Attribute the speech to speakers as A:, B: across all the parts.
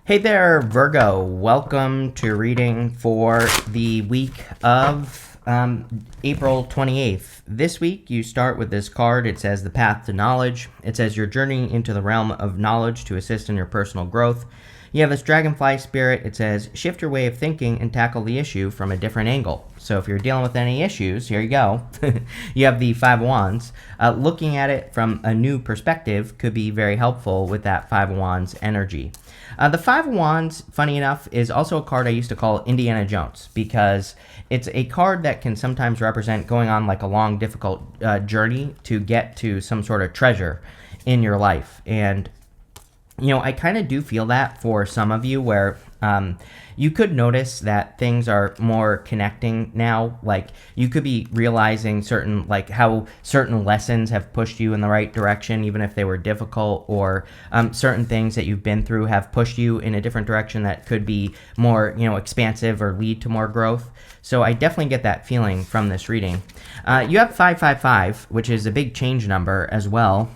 A: Hey there, Virgo. Welcome to reading for the week of April 28th. This week, you start with this card. It says The Path to Knowledge. It says you're journeying into the realm of knowledge to assist in your personal growth. You have this dragonfly spirit. It says shift your way of thinking and tackle the issue from a different angle. So if you're dealing with any issues, here you go. You have the Five of Wands. Looking at it from a new perspective could be very helpful with that Five of Wands energy. The Five of Wands, funny enough, is also a card I used to call Indiana Jones because it's a card that can sometimes represent going on like a long, difficult journey to get to some sort of treasure in your life. And I kind of do feel that for some of you where you could notice that things are more connecting now. Like you could be realizing how certain lessons have pushed you in the right direction, even if they were difficult, or certain things that you've been through have pushed you in a different direction that could be more, expansive or lead to more growth. So I definitely get that feeling from this reading. You have 555, which is a big change number as well.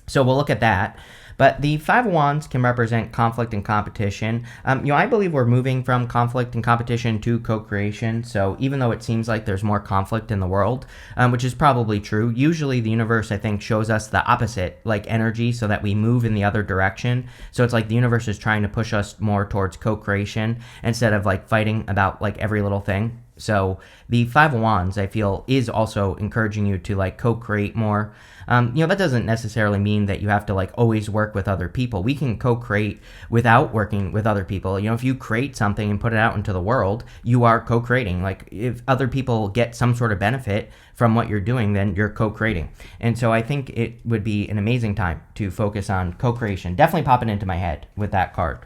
A: So we'll look at that. But the Five of Wands can represent conflict and competition. I believe we're moving from conflict and competition to co-creation. So even though it seems like there's more conflict in the world, which is probably true, usually the universe, I think, shows us the opposite, like energy, so that we move in the other direction. So it's like the universe is trying to push us more towards co-creation instead of like fighting about like every little thing. So the Five of Wands, I feel, is also encouraging you to like co-create more. That doesn't necessarily mean that you have to like always work with other people. We can co-create without working with other people. If you create something and put it out into the world, you are co-creating. Like if other people get some sort of benefit from what you're doing, then you're co-creating. And so I think it would be an amazing time to focus on co-creation. Definitely popping into my head with that card.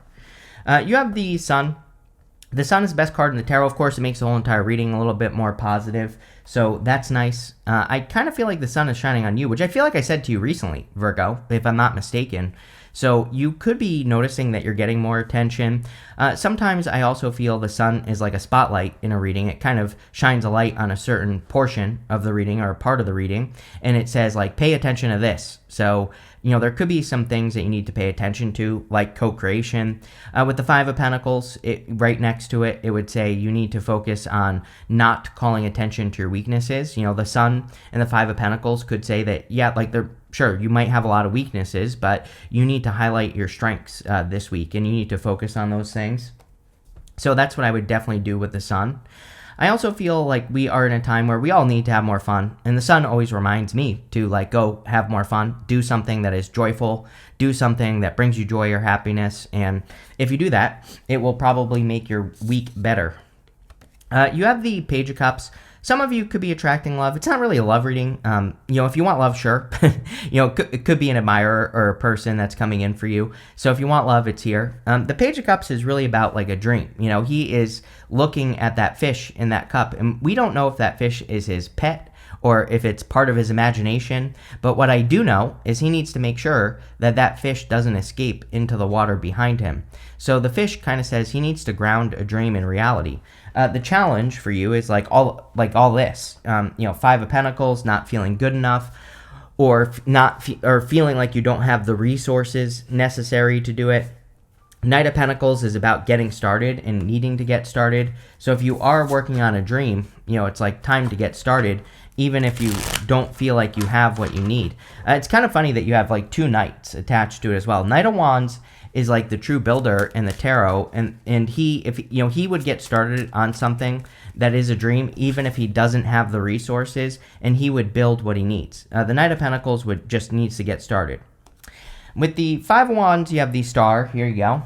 A: You have the Sun. The Sun is the best card in the tarot. Of course, it makes the whole entire reading a little bit more positive, so that's nice. I kind of feel like the Sun is shining on you, which I feel like I said to you recently, Virgo, if I'm not mistaken. So you could be noticing that you're getting more attention. Sometimes I also feel the Sun is like a spotlight in a reading. It kind of shines a light on a certain portion of the reading or a part of the reading, and it says like, pay attention to this. So there could be some things that you need to pay attention to, like co-creation. With the Five of Pentacles, right next to it, it would say you need to focus on not calling attention to your weaknesses. The Sun and the Five of Pentacles could say that, sure, you might have a lot of weaknesses, but you need to highlight your strengths this week, and you need to focus on those things. So that's what I would definitely do with the Sun. I also feel like we are in a time where we all need to have more fun, and the Sun always reminds me to like go have more fun, do something that is joyful, do something that brings you joy or happiness, and if you do that, it will probably make your week better. You have the Page of Cups. Some of you could be attracting love. It's not really a love reading. If you want love, sure. It could be an admirer or a person that's coming in for you. So if you want love, it's here. The Page of Cups is really about like a dream. He is looking at that fish in that cup, and we don't know if that fish is his pet or if it's part of his imagination. But what I do know is he needs to make sure that that fish doesn't escape into the water behind him. So the fish kind of says he needs to ground a dream in reality. The challenge for you is like all this, Five of Pentacles, not feeling good enough, or feeling like you don't have the resources necessary to do it. Knight of Pentacles is about getting started and needing to get started. So if you are working on a dream, it's like time to get started, even if you don't feel like you have what you need. It's kind of funny that you have like two knights attached to it as well. Knight of Wands is like the true builder in the tarot, and he would get started on something that is a dream, even if he doesn't have the resources, and he would build what he needs. The Knight of Pentacles just needs to get started. With the Five of Wands, you have the Star. Here you go.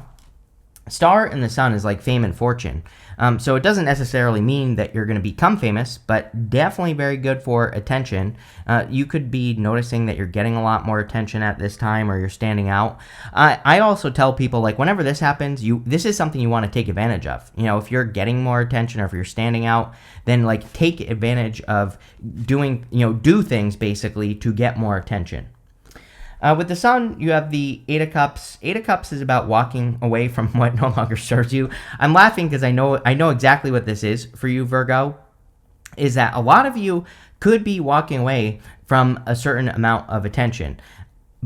A: Star in the Sun is like fame and fortune. So it doesn't necessarily mean that you're going to become famous, but definitely very good for attention. You could be noticing that you're getting a lot more attention at this time, or you're standing out. I also tell people, like, whenever this happens, this is something you want to take advantage of. If you're getting more attention or if you're standing out, then like take advantage of doing, do things basically to get more attention. With the Sun, you have the Eight of Cups. Eight of Cups is about walking away from what no longer serves you. I'm laughing because I know exactly what this is for you, Virgo, is that a lot of you could be walking away from a certain amount of attention.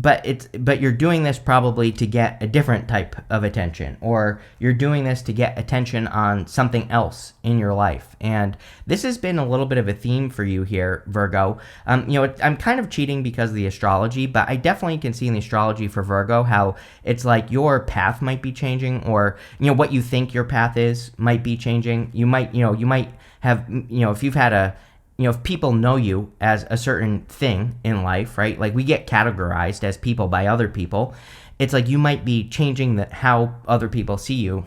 A: but you're doing this probably to get a different type of attention, or you're doing this to get attention on something else in your life. And this has been a little bit of a theme for you here, Virgo. I'm kind of cheating because of the astrology, but I definitely can see in the astrology for Virgo how it's like your path might be changing, or what you think your path is might be changing. You might have, if you've had if people know you as a certain thing in life, right? Like we get categorized as people by other people. It's like you might be changing how other people see you.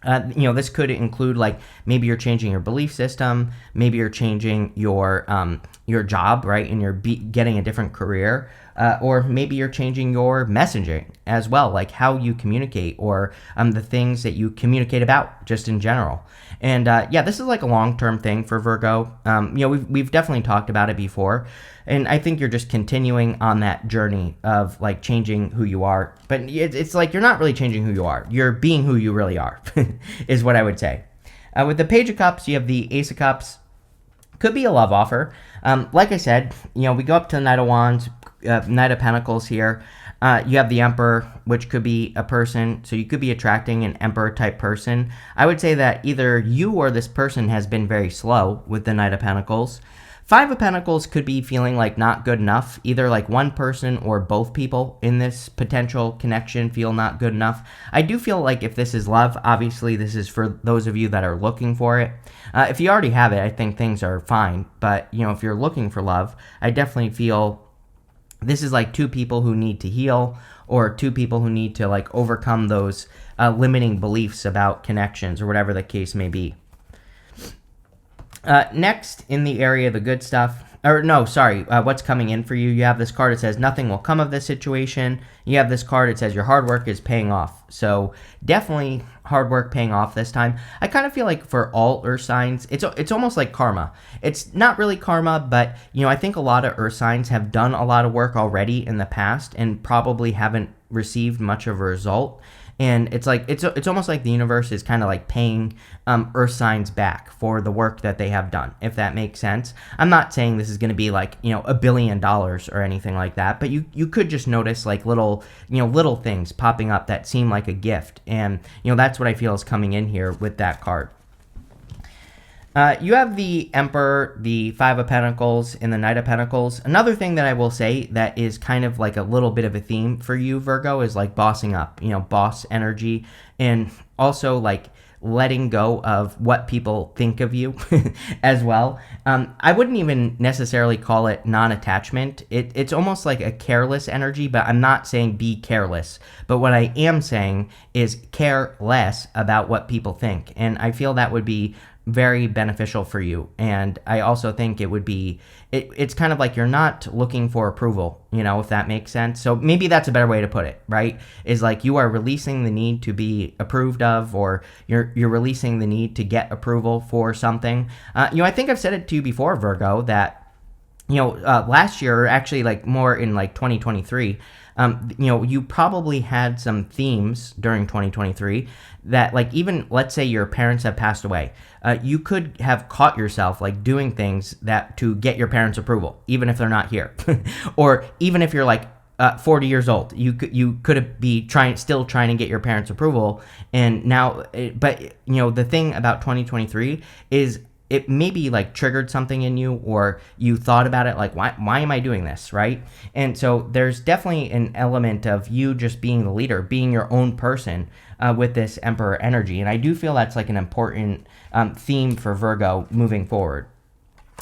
A: This could include like maybe you're changing your belief system, maybe you're changing your job, right? And you're getting a different career, or maybe you're changing your messaging as well, like how you communicate, or the things that you communicate about just in general. And this is like a long-term thing for Virgo. We've definitely talked about it before, and I think you're just continuing on that journey of like changing who you are. But it's like you're not really changing who you are. You're being who you really are, is what I would say. With the Page of Cups, you have the Ace of Cups. Could be a love offer. Like I said, we go up to the Knight of Wands, Knight of Pentacles here. You have the Emperor, which could be a person, so you could be attracting an Emperor type person. I would say that either you or this person has been very slow with the Knight of Pentacles. Five of Pentacles could be feeling like not good enough. Either like one person or both people in this potential connection feel not good enough. I do feel like if this is love, obviously this is for those of you that are looking for it. If you already have it, I think things are fine. But, if you're looking for love, I definitely feel this is like two people who need to heal, or two people who need to like overcome those limiting beliefs about connections, or whatever the case may be. Next, in the area of the good stuff, what's coming in for you, you have this card that says nothing will come of this situation. You have this card that says your hard work is paying off. So definitely hard work paying off this time. I kind of feel like for all earth signs, it's almost like karma. It's not really karma, but I think a lot of earth signs have done a lot of work already in the past and probably haven't received much of a result. And it's like it's almost like the universe is kind of like paying earth signs back for the work that they have done, if that makes sense. I'm not saying this is going to be like $1 billion or anything like that, but you could just notice like little things popping up that seem like a gift, and that's what I feel is coming in here with that card. You have the Emperor, the Five of Pentacles, and the Knight of Pentacles. Another thing that I will say that is kind of like a little bit of a theme for you, Virgo, is like bossing up, boss energy, and also like letting go of what people think of you as well. I wouldn't even necessarily call it non-attachment. It's almost like a careless energy, but I'm not saying be careless. But what I am saying is care less about what people think. And I feel that would be very beneficial for you. And I also think it would be, it's kind of like you're not looking for approval, if that makes sense. So maybe that's a better way to put it, right? Is like you are releasing the need to be approved of, or you're releasing the need to get approval for something. I think I've said it to you before, Virgo, that last year, or actually like more in like 2023, you probably had some themes during 2023 that, like, even let's say your parents have passed away, you could have caught yourself like doing things that to get your parents' approval, even if they're not here, or even if you're like 40 years old, you could be still trying to get your parents' approval, and now, but the thing about 2023 is it maybe like triggered something in you, or you thought about it like, why am I doing this, right? And so there's definitely an element of you just being the leader, being your own person with this Emperor energy. And I do feel that's like an important theme for Virgo moving forward.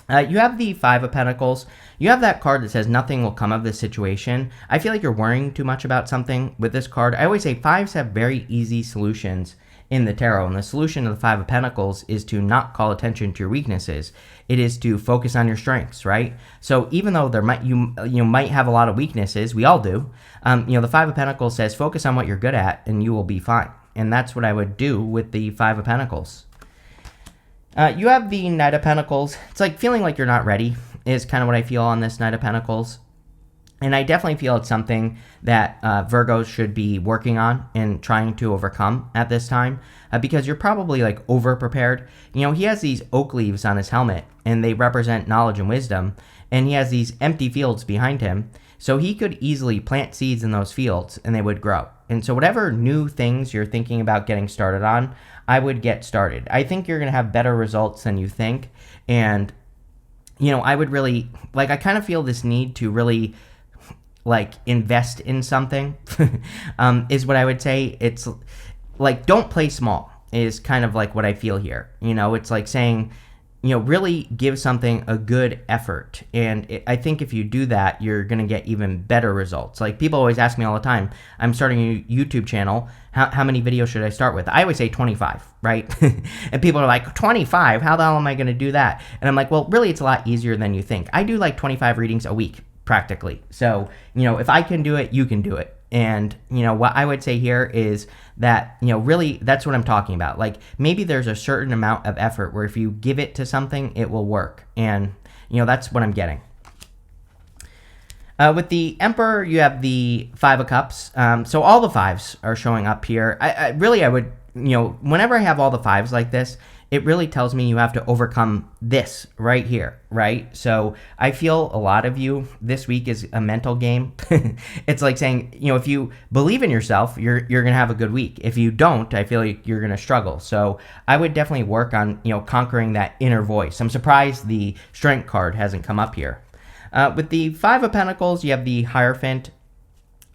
A: You have the Five of Pentacles. You have that card that says nothing will come of this situation. I feel like you're worrying too much about something with this card. I always say fives have very easy solutions in the tarot, and the solution of the Five of Pentacles is to not call attention to your weaknesses. It is to focus on your strengths, right? So even though you might have a lot of weaknesses, we all do. The Five of Pentacles says focus on what you're good at, and you will be fine. And that's what I would do with the Five of Pentacles. You have the Knight of Pentacles. It's like feeling like you're not ready is kind of what I feel on this Knight of Pentacles. And I definitely feel it's something that Virgos should be working on and trying to overcome at this time, because you're probably like over prepared. He has these oak leaves on his helmet, and they represent knowledge and wisdom. and he has these empty fields behind him. So he could easily plant seeds in those fields and they would grow. And so whatever new things you're thinking about getting started on, I would get started. I think you're going to have better results than you think. And, I would really, I kind of feel this need to really, invest in something, is what I would say. It's don't play small is kind of like what I feel here. It's like saying, really give something a good effort. And I think if you do that, you're going to get even better results. Like people always ask me all the time, I'm starting a YouTube channel. How many videos should I start with? I always say 25, right? And people are like, 25? How the hell am I going to do that? And I'm like, well, really, it's a lot easier than you think. I do 25 readings a week, practically. So, if I can do it, you can do it. And, what I would say here is that, really, that's what I'm talking about. Maybe there's a certain amount of effort where if you give it to something, it will work. And, that's what I'm getting. With the Emperor, you have the Five of Cups. So all the fives are showing up here. I would, whenever I have all the fives like this, it really tells me you have to overcome this right here, right? So I feel a lot of you this week is a mental game. It's like saying, if you believe in yourself, you're going to have a good week. If you don't, I feel like you're going to struggle. So I would definitely work on, conquering that inner voice. I'm surprised the Strength card hasn't come up here. With the Five of Pentacles, you have the Hierophant.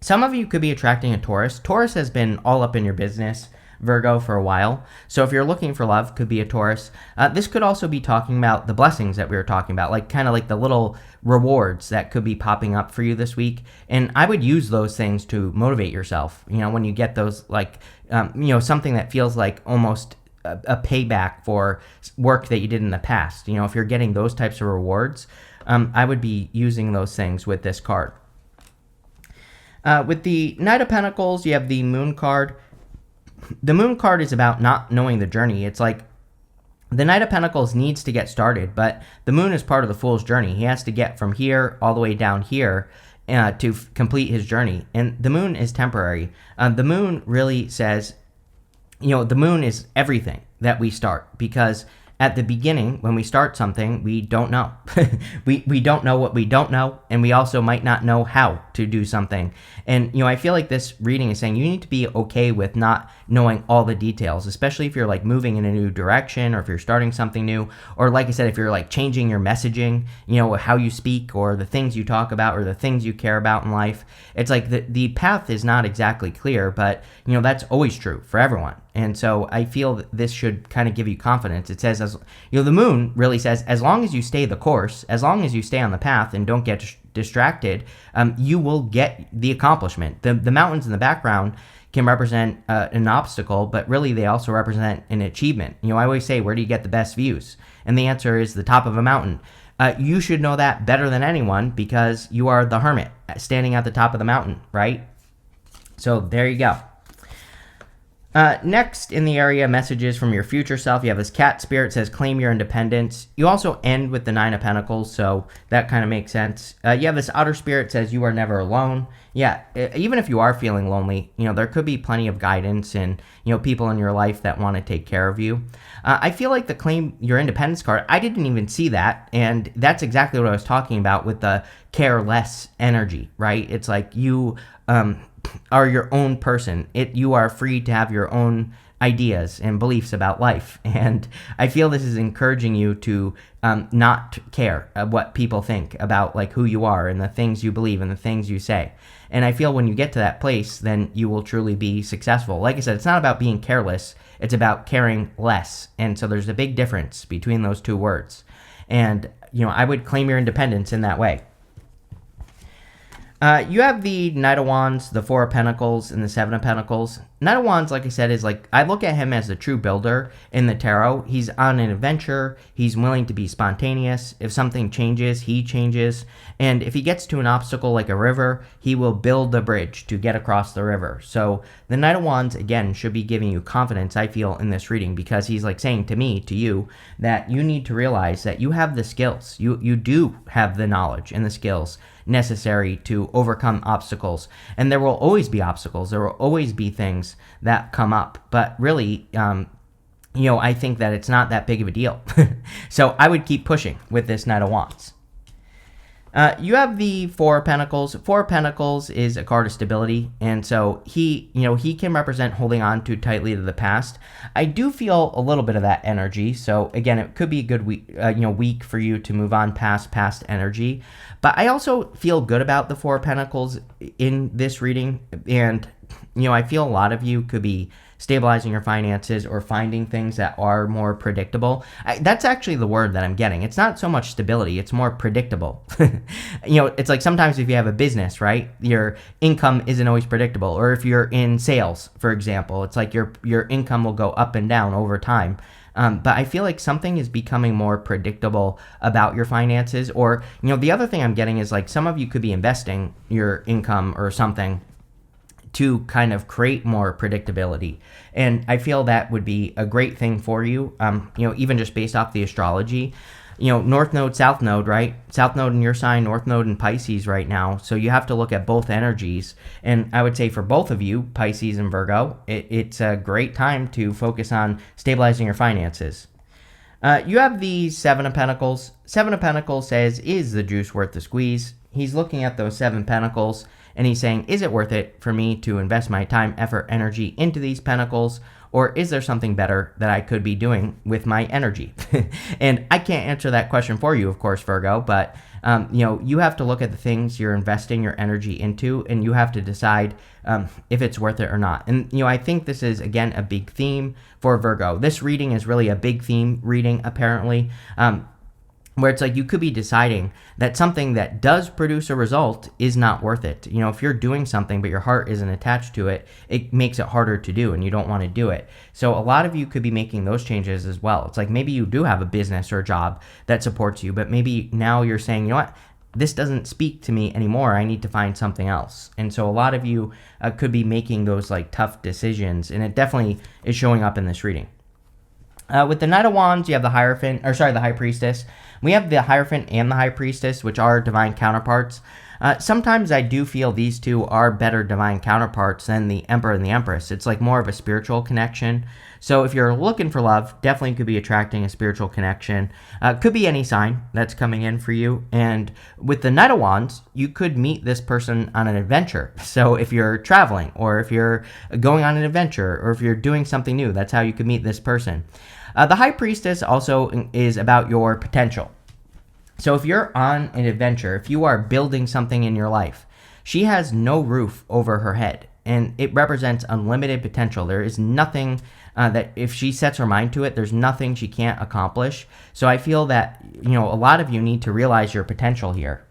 A: Some of you could be attracting a Taurus. Taurus has been all up in your business, Virgo, for a while. So if you're looking for love, could be a Taurus. This could also be talking about the blessings that we were talking about, kind of like the little rewards that could be popping up for you this week. And I would use those things to motivate yourself. When you get those, something that feels like almost a payback for work that you did in the past. If you're getting those types of rewards, I would be using those things with this card. With the Knight of Pentacles, you have the Moon card. The Moon card is about not knowing the journey. It's like the Knight of Pentacles needs to get started, but the Moon is part of the Fool's journey. He has to get from here all the way down here to complete his journey. And the Moon is temporary. The Moon really says, the Moon is everything that we start, because at the beginning, when we start something, we don't know. we don't know what we don't know, and we also might not know how to do something. And, I feel like this reading is saying you need to be okay with not knowing all the details, especially if you're moving in a new direction, or if you're starting something new, or like I said, if you're changing your messaging, how you speak, or the things you talk about, or the things you care about in life. It's like the path is not exactly clear, but, that's always true for everyone. And so I feel that this should kind of give you confidence. It says, the Moon really says, as long as you stay the course, as long as you stay on the path and don't get distracted, you will get the accomplishment. The mountains in the background can represent an obstacle, but really they also represent an achievement. I always say, where do you get the best views? And the answer is the top of a mountain. You should know that better than anyone, because you are the hermit standing at the top of the mountain, right? So there you go. Next in the area, messages from your future self. You have this cat spirit, says claim your independence. You also end with the Nine of Pentacles, so that kind of makes sense. You have this outer spirit, says you are never alone. Yeah, even if you are feeling lonely, there could be plenty of guidance and, people in your life that want to take care of you. I feel like the claim your independence card, I didn't even see that, and that's exactly what I was talking about with the careless energy, right? It's like you are your own person. You are free to have your own ideas and beliefs about life. And I feel this is encouraging you to not care what people think about who you are and the things you believe and the things you say. And I feel when you get to that place, then you will truly be successful. Like I said, it's not about being careless. It's about caring less. And so there's a big difference between those two words. And, I would claim your independence in that way. You have the Knight of Wands, the Four of Pentacles, and the Seven of Pentacles. Knight of Wands, like I said, is I look at him as the true builder in the tarot. He's on an adventure. He's willing to be spontaneous. If something changes, he changes. And if he gets to an obstacle like a river, he will build a bridge to get across the river. So the Knight of Wands, again, should be giving you confidence, I feel, in this reading, because he's saying to me, to you, that you need to realize that you have the skills. You do have the knowledge and the skills necessary to overcome obstacles. And there will always be obstacles. There will always be things that come up. But really, I think that it's not that big of a deal. So I would keep pushing with this Knight of Wands. You have the Four of Pentacles. Four of Pentacles is a card of stability, and so he can represent holding on too tightly to the past. I do feel a little bit of that energy. So again, it could be a good week, week for you to move on past energy. But I also feel good about the Four of Pentacles in this reading, and I feel a lot of you could be stabilizing your finances or finding things that are more predictable. That's actually the word that I'm getting. It's not so much stability, it's more predictable. It's like sometimes if you have a business, right, your income isn't always predictable. Or if you're in sales, for example, it's like your income will go up and down over time. But I feel like something is becoming more predictable about your finances. Or, the other thing I'm getting is like some of you could be investing your income or something to kind of create more predictability. And I feel that would be a great thing for you, even just based off the astrology. North Node, South Node, right? South Node in your sign, North Node in Pisces right now. So you have to look at both energies. And I would say for both of you, Pisces and Virgo, it's a great time to focus on stabilizing your finances. You have the Seven of Pentacles. Seven of Pentacles says, is the juice worth the squeeze? He's looking at those Seven Pentacles and he's saying, is it worth it for me to invest my time, effort, energy into these pentacles? Or is there something better that I could be doing with my energy? And I can't answer that question for you, of course, Virgo, but you have to look at the things you're investing your energy into, and you have to decide if it's worth it or not. And I think this is, again, a big theme for Virgo. This reading is really a big theme reading, apparently. Where it's like you could be deciding that something that does produce a result is not worth it. If you're doing something but your heart isn't attached to it, it makes it harder to do and you don't want to do it. So a lot of you could be making those changes as well. It's like maybe you do have a business or a job that supports you, but maybe now you're saying, what? This doesn't speak to me anymore. I need to find something else. And so a lot of you could be making those like tough decisions, and it definitely is showing up in this reading. With the Knight of Wands, you have the High Priestess. We have the Hierophant and the High Priestess, which are divine counterparts. Sometimes I do feel these two are better divine counterparts than the Emperor and the Empress. It's like more of a spiritual connection. So if you're looking for love, definitely could be attracting a spiritual connection. Could be any sign that's coming in for you. And with the Knight of Wands, you could meet this person on an adventure. So if you're traveling, or if you're going on an adventure, or if you're doing something new, that's how you could meet this person. The High Priestess also is about your potential. So if you're on an adventure, if you are building something in your life, she has no roof over her head, and it represents unlimited potential. There is nothing that if she sets her mind to it, there's nothing she can't accomplish. So I feel that, a lot of you need to realize your potential here.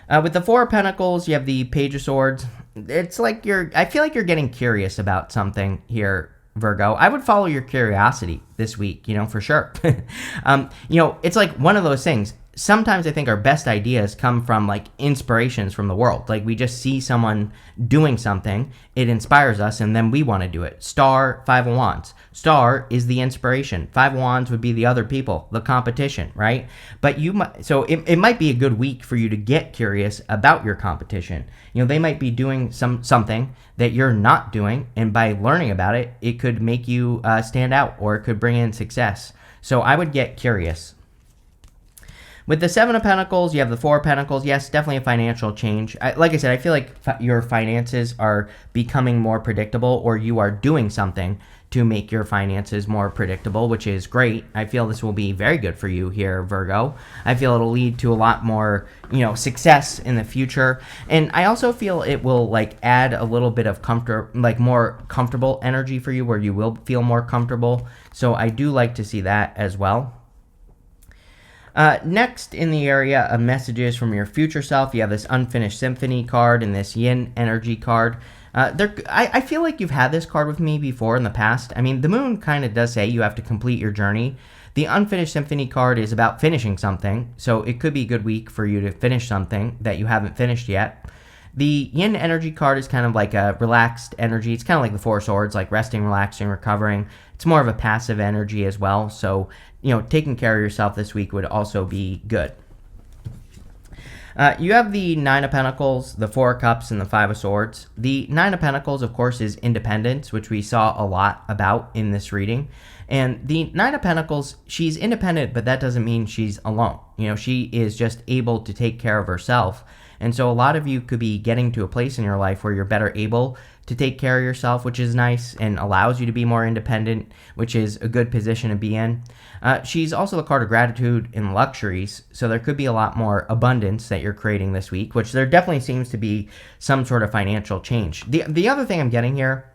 A: With the Four of Pentacles, you have the Page of Swords. It's like I feel like you're getting curious about something here, Virgo. I would follow your curiosity this week, for sure. It's like one of those things. Sometimes I think our best ideas come from like inspirations from the world. Like we just see someone doing something, it inspires us, and then we want to do it. Star, Five of Wands. Star is the inspiration. Five of Wands would be the other people, the competition, right? But it might be a good week for you to get curious about your competition. They might be doing something that you're not doing, and by learning about it, it could make you stand out, or it could bring in success. So I would get curious. With the Seven of Pentacles, you have the Four of Pentacles. Yes, definitely a financial change. Like I said, I feel like your finances are becoming more predictable, or you are doing something to make your finances more predictable, which is great. I feel this will be very good for you here, Virgo. I feel it'll lead to a lot more, success in the future. And I also feel it will like add a little bit of more comfortable energy for you, where you will feel more comfortable. So I do like to see that as well. Next, in the area of messages from your future self, you have this Unfinished Symphony card and this Yin Energy card. I feel like you've had this card with me before in the past. I mean, the moon kind of does say you have to complete your journey. The Unfinished Symphony card is about finishing something, so it could be a good week for you to finish something that you haven't finished yet. The Yin Energy card is kind of like a relaxed energy. It's kind of like the Four Swords, like resting, relaxing, recovering. It's more of a passive energy as well, so taking care of yourself this week would also be good. You have the Nine of Pentacles, the Four of Cups, and the Five of Swords. The Nine of Pentacles, of course, is independence, which we saw a lot about in this reading. And the Nine of Pentacles, she's independent, but that doesn't mean she's alone. She is just able to take care of herself. And so a lot of you could be getting to a place in your life where you're better able to take care of yourself, which is nice and allows you to be more independent, which is a good position to be in. She's also the card of gratitude and luxuries, so there could be a lot more abundance that you're creating this week, which there definitely seems to be some sort of financial change. The other thing I'm getting here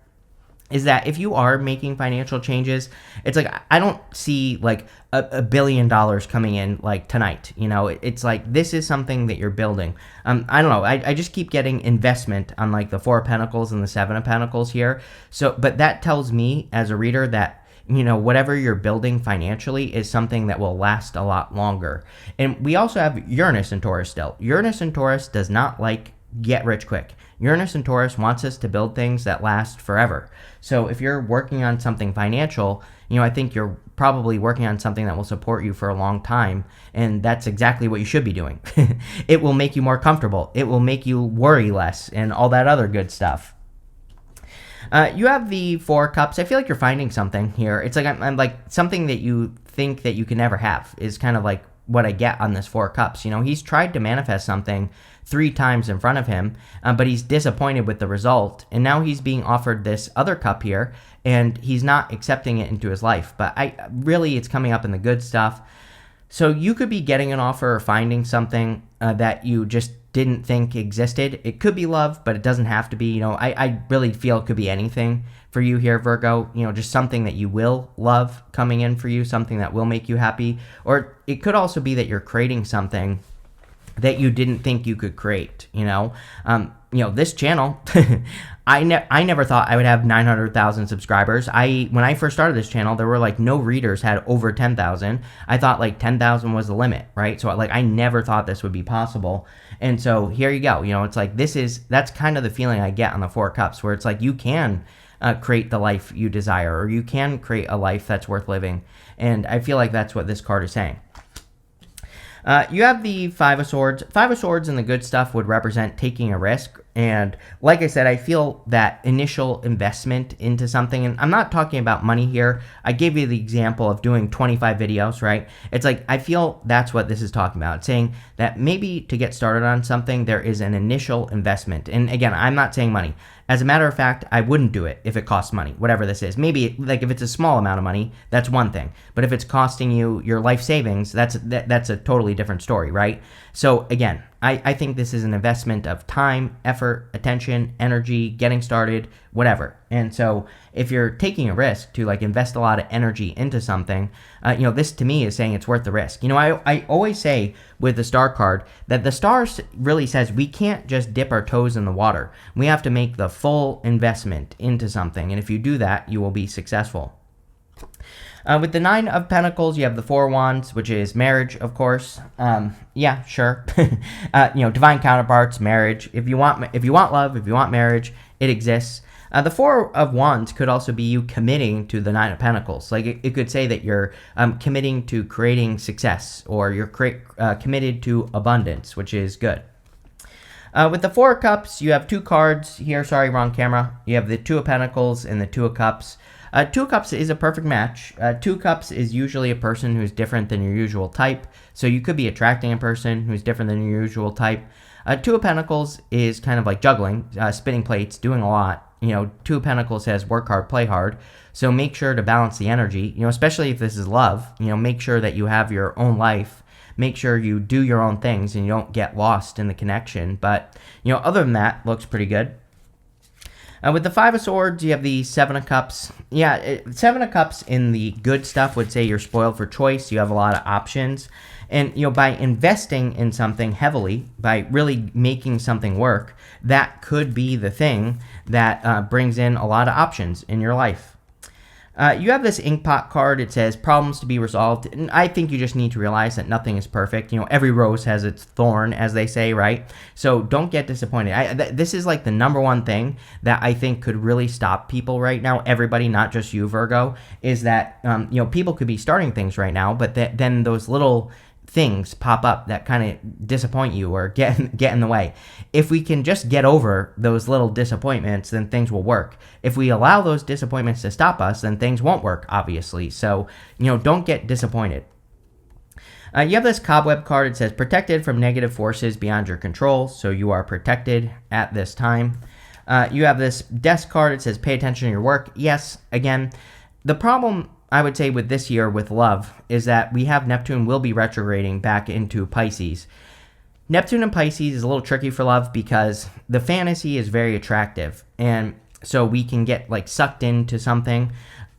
A: is that if you are making financial changes, it's like I don't see like $1 billion coming in like tonight. It's like this is something that you're building. I don't know. I just keep getting investment on like the Four of Pentacles and the Seven of Pentacles here. So, but that tells me as a reader that whatever you're building financially is something that will last a lot longer. And we also have Uranus and Taurus still. Uranus and Taurus does not like get rich quick. Uranus and Taurus wants us to build things that last forever. So if you're working on something financial, I think you're probably working on something that will support you for a long time. And that's exactly what you should be doing. It will make you more comfortable. It will make you worry less and all that other good stuff. You have the Four of Cups. I feel like you're finding something here. It's like I'm like something that you think that you can never have is kind of like what I get on this Four of Cups. He's tried to manifest something 3 times in front of him, but he's disappointed with the result. And now he's being offered this other cup here, and he's not accepting it into his life. But it's coming up in the good stuff. So you could be getting an offer or finding something that you just didn't think existed. It could be love, but it doesn't have to be. I really feel it could be anything for you here, Virgo. Just something that you will love coming in for you, something that will make you happy. Or it could also be that you're creating something that you didn't think you could create. This channel, I never thought I would have 900,000 subscribers. When I first started this channel, there were like no readers had over 10,000. I thought like 10,000 was the limit, right? So like I never thought this would be possible. And so here you go. It's like that's kind of the feeling I get on the Four of Cups, where it's like you can create the life you desire, or you can create a life that's worth living. And I feel like that's what this card is saying. You have the Five of Swords. Five of Swords and the good stuff would represent taking a risk. And like I said, I feel that initial investment into something, and I'm not talking about money here. I gave you the example of doing 25 videos, right? It's like, I feel that's what this is talking about. It's saying that maybe to get started on something, there is an initial investment. And again, I'm not saying money. As a matter of fact, I wouldn't do it if it costs money, whatever this is. Maybe like if it's a small amount of money, that's one thing. But if it's costing you your life savings, that's a totally different story, right? So again, I think this is an investment of time, effort, attention, energy, getting started, whatever. And so if you're taking a risk to like invest a lot of energy into something, this to me is saying it's worth the risk. I always say with the star card that the stars really says we can't just dip our toes in the water. We have to make the full investment into something. And if you do that, you will be successful. With the Nine of Pentacles, you have the Four of Wands, which is marriage, of course. Yeah, sure. Divine counterparts, marriage. If you want love, if you want marriage, it exists. The Four of Wands could also be you committing to the Nine of Pentacles. Like it could say that you're committing to creating success, or you're committed to abundance, which is good. With the Four of Cups, you have 2 cards here. Sorry, wrong camera. You have the Two of Pentacles and the Two of Cups. Two of Cups is a perfect match. Two of Cups is usually a person who's different than your usual type. So you could be attracting a person who's different than your usual type. Two of Pentacles is kind of like juggling, spinning plates, doing a lot. Two of Pentacles says work hard, play hard. So make sure to balance the energy, especially if this is love. Make sure that you have your own life. Make sure you do your own things and you don't get lost in the connection. But, other than that, looks pretty good. With the Five of Swords, you have the Seven of Cups. Yeah, Seven of Cups in the good stuff would say you're spoiled for choice. You have a lot of options. And, by investing in something heavily, by really making something work, that could be the thing that brings in a lot of options in your life. You have this Inkpot card. It says problems to be resolved. And I think you just need to realize that nothing is perfect. Every rose has its thorn, as they say, right? So don't get disappointed. This is like the number one thing that I think could really stop people right now. Everybody, not just you, Virgo, is that, people could be starting things right now, but then those little things pop up that kind of disappoint you or get in the way. If we can just get over those little disappointments, then things will work. If we allow those disappointments to stop us, then things won't work, obviously. So, don't get disappointed. You have this cobweb card. It says protected from negative forces beyond your control. So you are protected at this time. You have this desk card. It says pay attention to your work. Yes, again, the problem I would say with this year with love is that we have Neptune will be retrograding back into Pisces. Neptune and Pisces is a little tricky for love because the fantasy is very attractive. And so we can get sucked into something.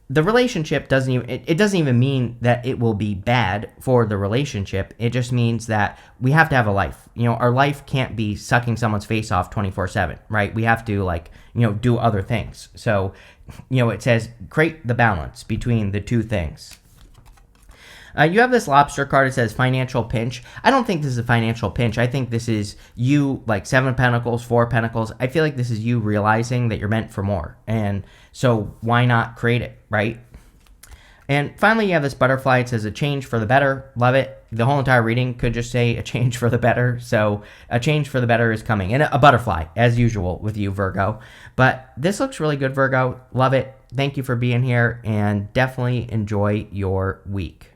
A: The relationship doesn't even mean that it will be bad for the relationship. It just means that we have to have a life. Our life can't be sucking someone's face off 24/7, right? We have to do other things. So, it says create the balance between the two things. You have this lobster card. It says financial pinch. I don't think this is a financial pinch. I think this is you, 7 of Pentacles, 4 of Pentacles. I feel like this is you realizing that you're meant for more. And so why not create it, right? And finally, you have this butterfly. It says a change for the better. Love it. The whole entire reading could just say a change for the better. So a change for the better is coming. And a butterfly, as usual with you, Virgo. But this looks really good, Virgo. Love it. Thank you for being here. And definitely enjoy your week.